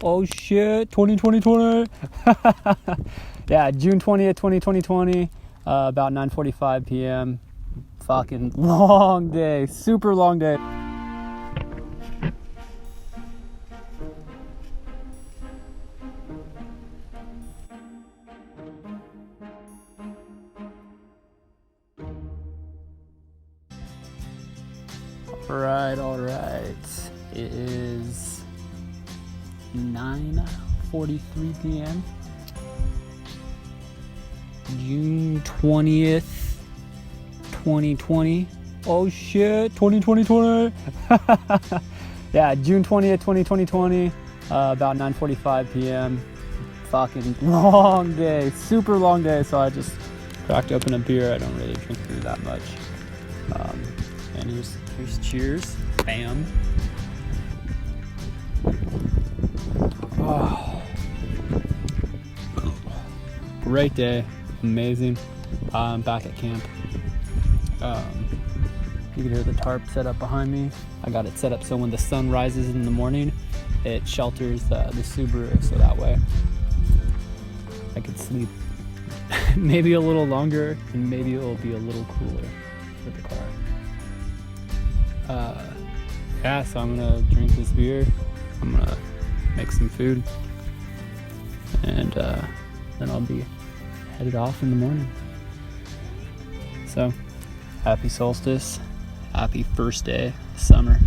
Oh shit, 2020. Yeah, June 20th, 2020, about 9:45 p.m. Fucking long day, super long day. All right. It is 9:43 p.m. June 20th, 2020. Oh shit, 2020. Yeah, June 20th, 2020, about 9:45 p.m. Fucking long day, super long day. So I just cracked open a beer. I don't really drink beer that much. And here's cheers. Bam. Oh. Great day. Amazing. I'm back at camp. You can hear the tarp set up behind me. I got it set up so when the sun rises in the morning, it shelters the Subaru, so that way I could sleep maybe a little longer and maybe it'll be a little cooler for the car. Yeah, so I'm gonna drink this beer. I'm gonna make some food, and then I'll be headed off in the morning. So, happy solstice, happy first day, summer.